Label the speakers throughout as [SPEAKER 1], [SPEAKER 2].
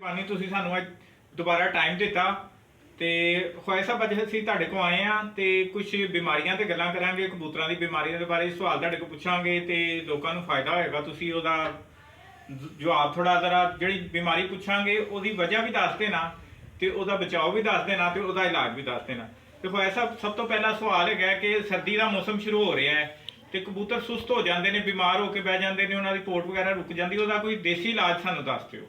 [SPEAKER 1] ਪਾਣੀ ਤੁਸੀਂ ਸਾਨੂੰ ਅੱਜ ਦੁਬਾਰਾ ਟਾਈਮ ਦਿੱਤਾ ਤੇ ਖੁਆਇ ਸਾਹਿਬ ਅੱਜ ਅਸੀਂ ਤੁਹਾਡੇ ਕੋਲ ਆਏ ਆ ਤੇ ਕੁਝ ਬਿਮਾਰੀਆਂ ਤੇ ਗੱਲਾਂ ਕਰਾਂਗੇ, ਕਬੂਤਰਾਂ ਦੀ ਬਿਮਾਰੀਆਂ ਦੇ ਬਾਰੇ ਸਵਾਲ ਤੁਹਾਡੇ ਕੋਲ ਪੁੱਛਾਂਗੇ ਤੇ ਲੋਕਾਂ ਨੂੰ ਫਾਇਦਾ ਹੋਏਗਾ। ਤੁਸੀਂ ਉਹਦਾ ਜਵਾਬ ਥੋੜਾ ਜ਼ਰਾ ਜਿਹੜੀ ਬਿਮਾਰੀ ਪੁੱਛਾਂਗੇ ਉਹਦੀ ਵਜ੍ਹਾ ਵੀ ਦੱਸ ਦੇਣਾ ਤੇ ਉਹਦਾ ਬਚਾਓ ਵੀ ਦੱਸ ਦੇਣਾ ਤੇ ਉਹਦਾ ਇਲਾਜ ਵੀ ਦੱਸ ਦੇਣਾ। ਤੇ ਖੁਆਇ ਸਾਹਿਬ ਸਭ ਤੋਂ ਪਹਿਲਾ ਸਵਾਲ ਹੈਗਾ ਕਿ ਸਰਦੀ ਦਾ ਮੌਸਮ ਸ਼ੁਰੂ ਹੋ ਰਿਹਾ ਹੈ ਤੇ ਕਬੂਤਰ ਸੁਸਤ ਹੋ ਜਾਂਦੇ ਨੇ, ਬਿਮਾਰ ਹੋ ਕੇ ਬਹਿ ਜਾਂਦੇ ਨੇ, ਉਹਨਾਂ ਦੀ ਪੋਟ ਵਗੈਰਾ ਰੁਕ ਜਾਂਦੀ, ਉਹਦਾ ਕੋਈ ਦੇਸੀ ਇਲਾਜ ਸਾਨੂੰ ਦੱਸ ਦਿਓ।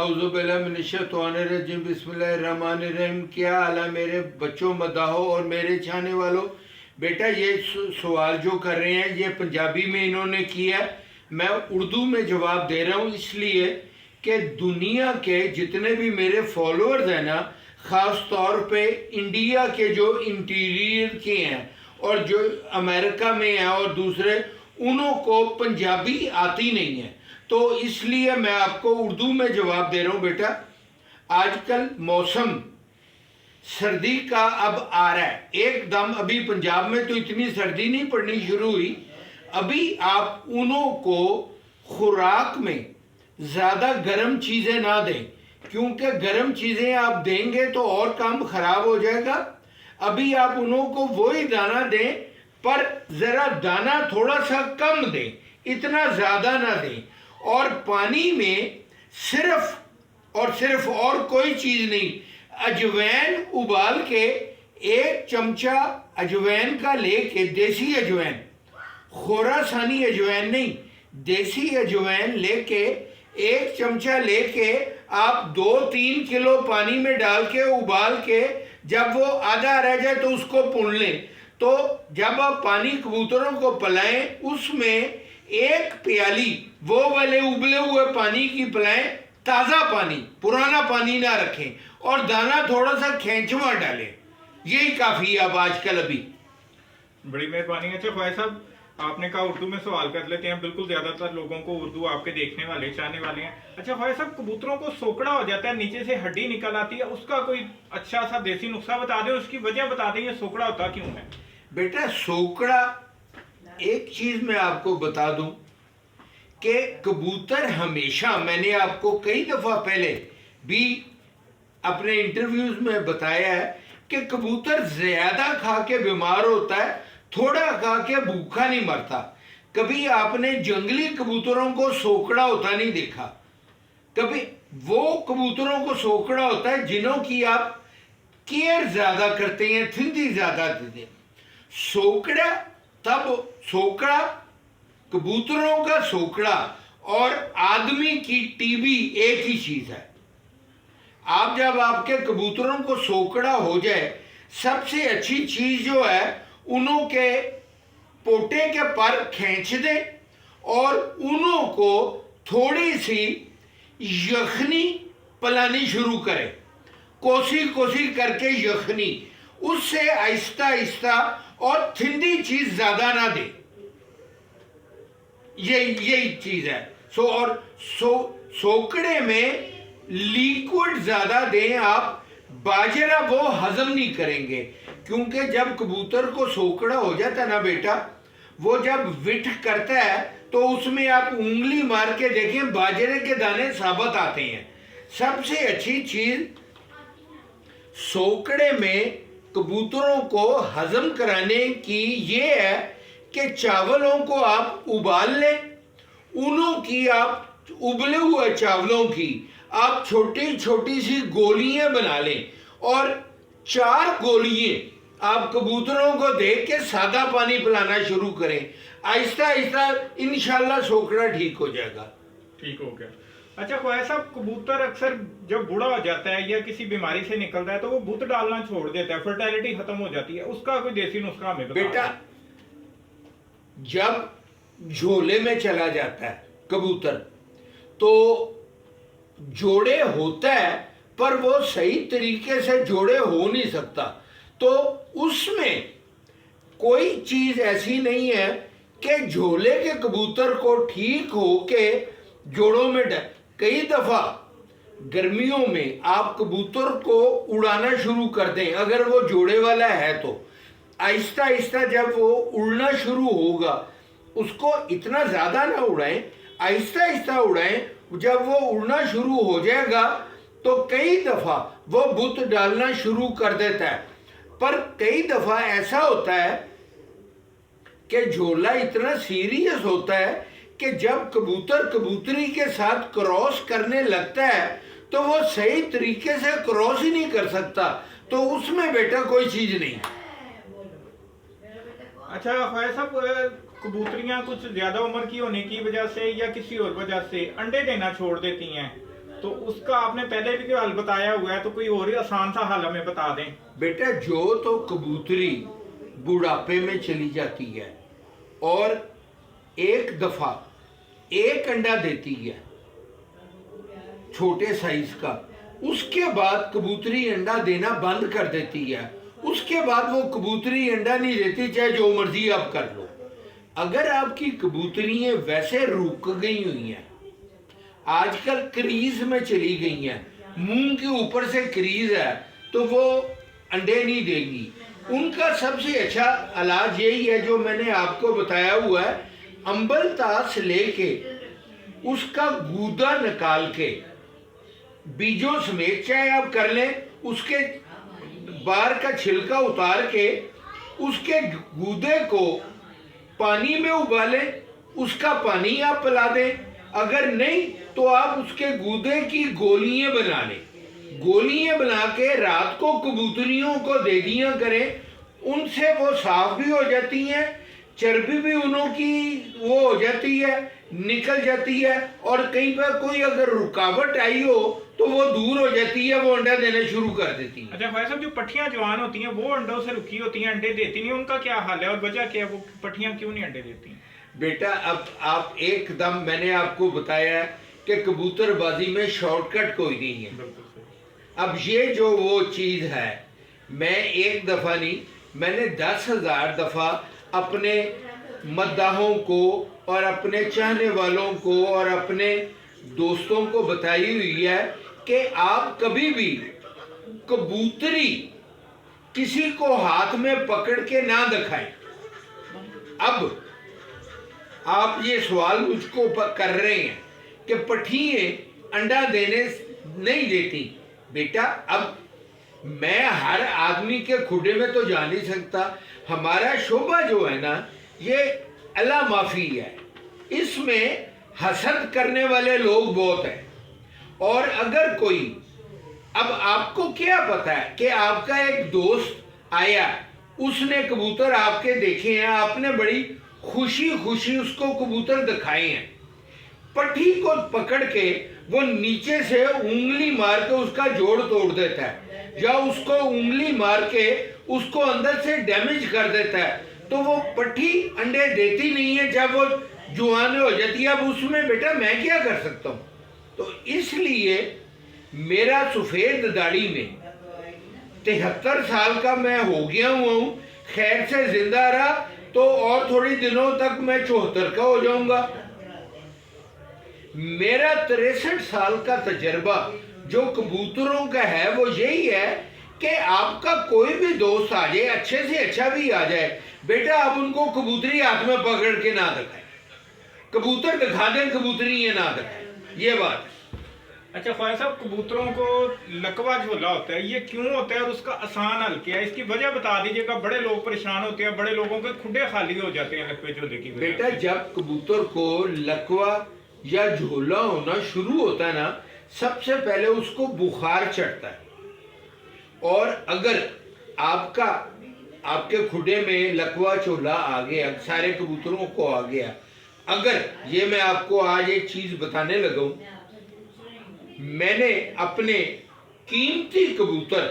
[SPEAKER 2] औज़ु बिल्लाहि मिनश्शैतानिर्रजीम बिस्मिल्लाहिर्रहमानिर्रहीम। क्या हाल है मेरे बच्चों, मदाहो और मेरे चाहने वालों। बेटा ये सवाल जो कर रहे हैं ये पंजाबी में इन्होंने किया, मैं उर्दू में जवाब दे रहा हूँ इसलिए कि दुनिया के जितने भी मेरे फॉलोअर्स हैं ना, ख़ास तौर पे इंडिया के जो इंटीरियर के हैं और जो अमेरिका में हैं और दूसरे, उन्हों को पंजाबी आती नहीं है, तो इसलिए मैं आपको उर्दू में जवाब दे रहा हूँ। बेटा आजकल मौसम सर्दी का अब आ रहा है एकदम, अभी पंजाब में तो इतनी सर्दी नहीं पड़नी शुरू हुई। अभी आप उन्हों को खुराक में ज़्यादा गर्म चीज़ें ना दें, क्योंकि गर्म चीज़ें आप देंगे तो और काम ख़राब हो जाएगा। अभी आप उन्हों को वही दाना दें, पर ज़रा दाना थोड़ा सा कम दें, इतना ज़्यादा ना दें। और पानी में सिर्फ और सिर्फ और कोई चीज़ नहीं, अजवैन उबाल के 1 चमचा अजवैन का लेके, देसी अजवैन, खोरासानी अजवैन नहीं, देसी अजवैन लेके 1 चमचा लेके आप 2-3 किलो पानी में डाल के उबाल के, जब वो आधा रह जाए तो उसको पुन लें। तो जब आप पानी कबूतरों को पिलाएं उसमें 1 प्याली वो वाले उबले हुए पानी की पिलाएं, ताज़ा पानी, पुराना पानी ना रखें, और दाना थोड़ा सा खैंचवा डालें, यही काफ़ी है अब आजकल। अभी
[SPEAKER 1] बड़ी मेहरबानी। अच्छा ख्वाहिश साहब, आपने कहा उर्दू में सवाल कर लेते हैं, बिल्कुल ज्यादातर लोगों को उर्दू आपके देखने वाले चाहने वाले हैं। अच्छा ख्वाहिश साहब, कबूतरों को सोकड़ा हो जाता है, नीचे से हड्डी निकल आती है, उसका कोई अच्छा सा देसी नुस्खा बता दें, उसकी वजह बता दें, ये सोकड़ा होता क्यों है?
[SPEAKER 2] बेटा सोकड़ा, एक चीज़ मैं आपको बता दूं कि कबूतर हमेशा, मैंने आपको कई दफ़ा पहले भी अपने इंटरव्यूज़ में बताया है कि कबूतर ज़्यादा खा के बीमार होता है, थोड़ा खा के भूखा नहीं मरता। कभी आपने जंगली कबूतरों को सोकड़ा होता नहीं देखा। कभी वो कबूतरों को सोकड़ा होता है जिन्हों की आप केयर ज़्यादा करते हैं, थिंदी ज़्यादा देते हैं। सोकड़ा तब, सोकड़ा, कबूतरों का सोकड़ा और आदमी की टीबी एक ही चीज़ है। आप जब आपके कबूतरों को सोकड़ा हो जाए, सबसे अच्छी चीज़ जो है, उन्हों के पोटे के पर खींच दें और उन्हों को थोड़ी सी यखनी पिलानी शुरू करें, कोसी कोसी करके यखनी, उससे आहिस्ता आहिस्ता, और थिंदी चीज़ ज़्यादा ना दें, यही चीज़ है। सोकड़े में लिक्विड ज़्यादा दें आप, बाजरा वो हजम नहीं करेंगे, क्योंकि जब कबूतर को सोकड़ा हो जाता है ना बेटा, वो जब विठ करता है तो उसमें आप उंगली मार के देखें, बाजरे के दाने साबुत आते हैं। सबसे अच्छी चीज़ सोकड़े में कबूतरों को हजम कराने की ये है कि चावलों को आप उबाल लें, उनों की आप, उबले हुए चावलों की आप छोटी छोटी सी गोलियां बना लें, और 4 गोलियां आप कबूतरों को दे के सादा पानी पिलाना शुरू करें। आहिस्ता आहिस्ता इंशाल्लाह सोकड़ा ठीक हो जाएगा।
[SPEAKER 1] ठीक हो गया। अच्छा ख्वाहिश साहब, कबूतर अक्सर जब बूढ़ा हो जाता है या किसी बीमारी से निकलता है तो वो बुत डालना छोड़ देता है, फर्टिलिटी खत्म हो जाती है, उसका कोई देसी नुस्खा हमें बता।
[SPEAKER 2] बेटा जब झोले में चला जाता है कबूतर तो जोड़े होता है, पर वो सही तरीके से जोड़े हो नहीं सकता, तो उसमें कोई चीज़ ऐसी नहीं है कि झोले के कबूतर को ठीक हो के जोड़ों में कई दफ़ा गर्मियों में आप कबूतर को उड़ाना शुरू कर दें, अगर वो जोड़े वाला है तो आहिस्ता आहिस्ता जब वो उड़ना शुरू होगा, उसको इतना ज़्यादा ना उड़ाएं, आहिस्ता आहिस्ता उड़ाएं, जब वो उड़ना शुरू हो जाएगा तो कई दफ़ा वो बुत डालना शुरू कर देता है। पर कई दफ़ा ऐसा होता है कि झोला इतना सीरियस होता है कि जब कबूतर कबूतरी के साथ क्रॉस करने लगता है तो वो सही तरीके से क्रॉस ही नहीं कर सकता, तो उसमें बेटा कोई चीज़ नहीं।
[SPEAKER 1] अच्छा ख्वाजा साहब, कबूतरियां कुछ ज्यादा उम्र की होने की वजह से या किसी और वजह से अंडे देना छोड़ देती हैं, तो उसका आपने पहले भी कोई हल बताया हुआ है, तो कोई और ही आसान सा हल हमें बता दें।
[SPEAKER 2] बेटा जो तो कबूतरी बुढ़ापे में चली जाती है और एक दफ़ा एक अंडा देती है छोटे साइज का, उसके बाद कबूतरी अंडा देना बंद कर देती है, उसके बाद वो कबूतरी अंडा नहीं देती, चाहे जो मर्जी आप कर लो। अगर आपकी कबूतरियाँ वैसे रुक गई हुई हैं, आजकल क्रीज में चली गई हैं, मुंह के ऊपर से क्रीज है, तो वो अंडे नहीं देंगी। उनका सबसे अच्छा इलाज यही है जो मैंने आपको बताया हुआ है, अंबल ताश लेके उसका गूदा निकाल के बीजों समेत चाहे आप कर लें, उसके बाहर का छिलका उतार के उसके गूदे को पानी में उबालें, उसका पानी आप पिला दें। अगर नहीं तो आप उसके गूदे की गोलियां बना लें, गोलियां बना के रात को कबूतरियों को दे दिया करें, उनसे वो साफ भी हो जाती हैं, चर्बी भी उनों की वो हो जाती है, निकल जाती है, और कहीं पर कोई अगर रुकावट आई हो तो वो दूर हो जाती है, वो अंडा देना शुरू कर देती है।
[SPEAKER 1] अच्छा भाई साहब, जो पट्टियां जवान होती हैं वो अंडों से रुकी होती हैं, अंडे देती नहीं, उनका क्या हाल है और वजह क्या है, वो पट्टियां क्यों नहीं अंडे देती?
[SPEAKER 2] बेटा अब आप एकदम, मैंने आपको बताया कि कबूतरबाजी में शॉर्टकट कोई नहीं है। अब ये जो वो चीज़ है, मैं एक दफ़ा नहीं, मैंने 10,000 दफ़ा अपने मद्दाहों को और अपने चाहने वालों को और अपने दोस्तों को बताई हुई है कि आप कभी भी कबूतरी किसी को हाथ में पकड़ के ना दिखाएं। अब आप ये सवाल मुझको कर रहे हैं कि पट्टियाँ अंडा देने नहीं देती। बेटा अब मैं हर आदमी के खुडे में तो जा नहीं सकता, हमारा शोभा जो है ना ये अल्लाह माफ़ी है, इसमें हसद करने वाले लोग बहुत हैं। और अगर कोई, अब आपको क्या पता है कि आपका एक दोस्त आया, उसने कबूतर आपके देखे हैं, आपने बड़ी खुशी खुशी उसको कबूतर दिखाए हैं, पट्टी को पकड़ के वो नीचे से उंगली मार के उसका जोड़ तोड़ देता है, या उसको उंगली मार के उसको अंदर से डैमेज कर देता है, तो वो पट्टी अंडे देती नहीं है जब वो जुआन हो जाती है। अब उसमें बेटा मैं क्या कर सकता हूँ? तो इसलिए मेरा सफ़ेद दाढ़ी में 73 साल का मैं हो गया हुआ हूँ, खैर से जिंदा रहा तो और थोड़ी दिनों तक मैं 74 का हो जाऊंगा। मेरा 63 साल का तजर्बा जो कबूतरों का है वो यही है कि आपका कोई भी दोस्त आ जाए, अच्छे से अच्छा भी आ जाए, बेटा आप उनको कबूतरी हाथ में पकड़ के ना दिखाएं, कबूतर दिखा दें, कबूतरी ये ना दिखाएं, ये बात।
[SPEAKER 1] अच्छा ख्वाजा साहब, कबूतरों को लकवा झोला होता है, ये क्यों होता है और उसका आसान हल क्या है? इसकी वजह बता दीजिएगा। बड़े लोग परेशान होते हैं, बड़े लोगों के खुडे खाली हो जाते हैं लकवे झोले की वजह।
[SPEAKER 2] बेटा जब कबूतर को लकवा या झोला होना शुरू होता है ना, सबसे पहले उसको बुखार चढ़ता है, और अगर आपके खुडे में लकवा झोला आ गया, सारे कबूतरों को आ गया, अगर ये मैं आपको आज एक चीज बताने लगा हूं, मैंने अपने कीमती कबूतर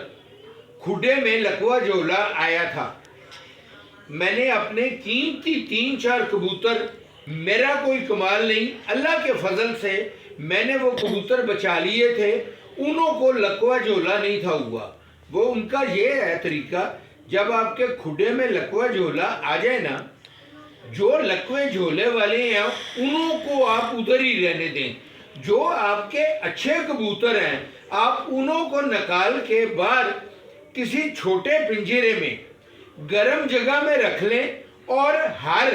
[SPEAKER 2] खुडे में लकवा झोला आया था, मैंने अपने कीमती 3-4 कबूतर, मेरा कोई कमाल नहीं, अल्लाह के फजल से मैंने वो कबूतर बचा लिए थे, उन्हों को लकवा झोला नहीं था हुआ। वो उनका ये है तरीका, जब आपके खुडे में लकवा झोला आ जाए ना, जो लकवे झोले वाले हैं उन्हों को आप उधर ही रहने दें, जो आपके अच्छे कबूतर हैं आप उन्हों को निकाल के बाहर किसी छोटे पिंजरे में गर्म जगह में रख लें, और हर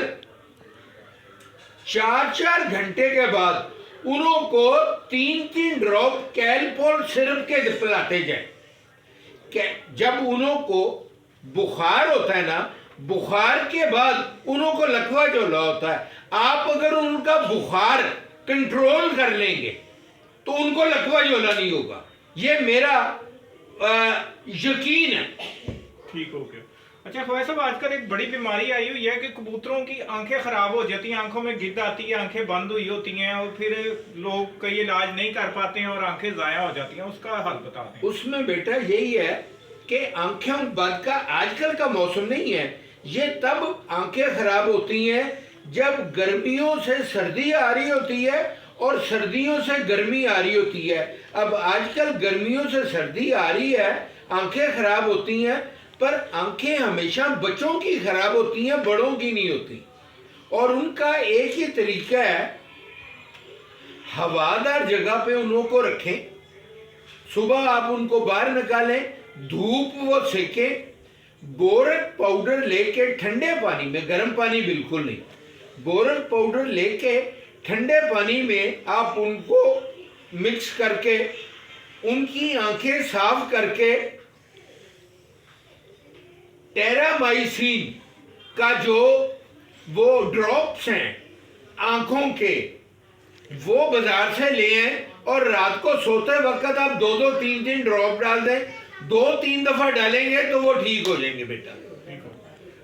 [SPEAKER 2] 4-4 घंटे के बाद उन्हों को 3-3 ड्रॉप कैलपोल सिरप के पिलाते जाए। जब उन्हों को बुखार होता है ना, बुखार के बाद उन्हों को लकवा जोला होता है। आप अगर उनका बुखार कंट्रोल कर लेंगे तो उनको लकवा जोला नहीं होगा, ये मेरा यकीन है।
[SPEAKER 1] ठीक हो गया। अच्छा ख्वाजा साहब, आजकल एक बड़ी बीमारी आई हुई है कि कबूतरों की आंखें खराब हो जाती हैं, आंखों में गिद्ध आती है, आंखें बंद हुई होती हैं और फिर लोग कई इलाज नहीं कर पाते हैं और आंखें ज़ाया हो जाती हैं, उसका हल बता दें।
[SPEAKER 2] उसमें बेटा यही है कि आंखें बंद का आजकल का मौसम नहीं है, ये तब आंखें खराब होती हैं जब गर्मियों से सर्दी आ रही होती है और सर्दियों से गर्मी आ रही होती है। अब आजकल गर्मियों से सर्दी आ रही है, आंखें खराब होती हैं, पर आंखें हमेशा बच्चों की खराब होती हैं, बड़ों की नहीं होती। और उनका एक ही तरीका है, हवादार जगह पे उन्हों को रखें, सुबह आप उनको बाहर निकालें, धूप वो सेकें, बोरक पाउडर लेके ठंडे पानी में, गर्म पानी बिल्कुल नहीं, बोरक पाउडर लेके ठंडे पानी में आप उनको मिक्स करके उनकी आंखें साफ करके टेरामाइसिन का जो वो ड्रॉप्स हैं आंखों के, वो बाजार से ले आए और रात को सोते वक्त आप 2-2, 3-3 ड्रॉप डाल दें, 2-3 दफा डालेंगे तो वो ठीक हो जाएंगे बेटा।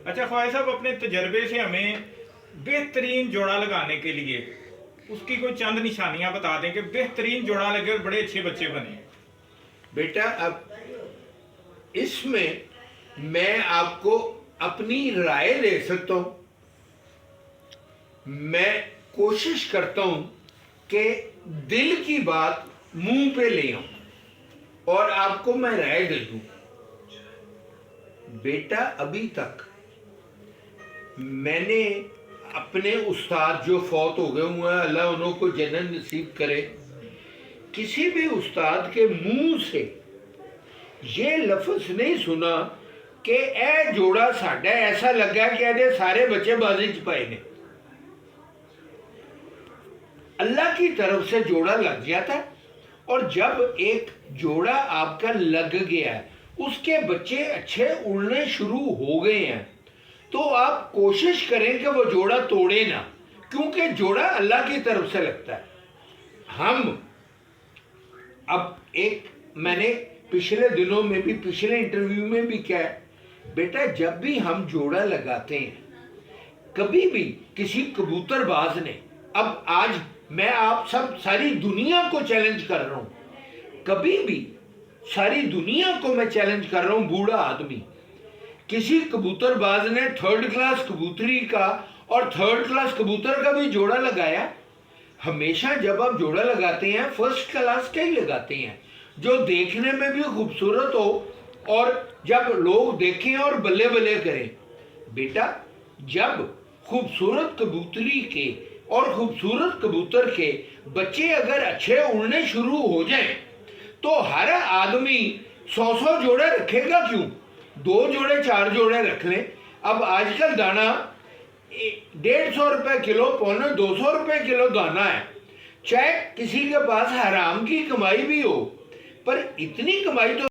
[SPEAKER 1] अच्छा ख्वाजा साहब, अपने तजर्बे से हमें बेहतरीन जोड़ा लगाने के लिए उसकी कोई चंद निशानियां बता दें कि बेहतरीन जोड़ा लगे और बड़े अच्छे बच्चे बने।
[SPEAKER 2] बेटा अब इसमें मैं आपको अपनी राय दे सकता हूं, मैं कोशिश करता हूं कि दिल की बात मुंह पे ले आऊं और आपको मैं राय दे दूं। बेटा अभी तक मैंने अपने उस्ताद जो फौत हो गए हुए हैं, अल्लाह उन्हों को जन्नत नसीब करे, किसी भी उस्ताद के मुंह से ये लफ्ज नहीं सुना कि ए जोड़ा साडा ऐसा लगा कि ऐसे सारे बच्चे बाजी च पाए ने। अल्लाह की तरफ से जोड़ा लग जाता है, और जब एक जोड़ा आपका लग गया है, उसके बच्चे अच्छे उड़ने शुरू हो गए हैं, तो आप कोशिश करें कि वो जोड़ा तोड़े ना, क्योंकि जोड़ा अल्लाह की तरफ से लगता है। हम अब एक मैंने पिछले दिनों में भी, पिछले इंटरव्यू में भी क्या है बेटा, जब भी हम जोड़ा लगाते हैं, कभी भी किसी कबूतरबाज ने, अब आज मैं आप सब सारी दुनिया को चैलेंज कर रहा हूं, कभी भी सारी दुनिया को मैं चैलेंज कर रहा हूं, बूढ़ा आदमी किसी कबूतरबाज ने 3rd क्लास कबूतरी का और 3rd क्लास कबूतर का भी जोड़ा लगाया? हमेशा जब आप जोड़ा लगाते हैं 1st क्लास का ही लगाते हैं, जो देखने में भी खूबसूरत हो और जब लोग देखें और बल्ले बल्ले करें। बेटा जब खूबसूरत कबूतरी के और खूबसूरत कबूतर के बच्चे अगर अच्छे उड़ने शुरू हो जाएं, तो हर आदमी 100-100 जोड़े रखेगा क्यों? 2 जोड़े 4 जोड़े रख लें। अब आजकल दाना 150 रुपए किलो, 200 रुपए किलो दाना है, चाहे किसी के पास हराम की कमाई भी हो, पर इतनी कमाई तो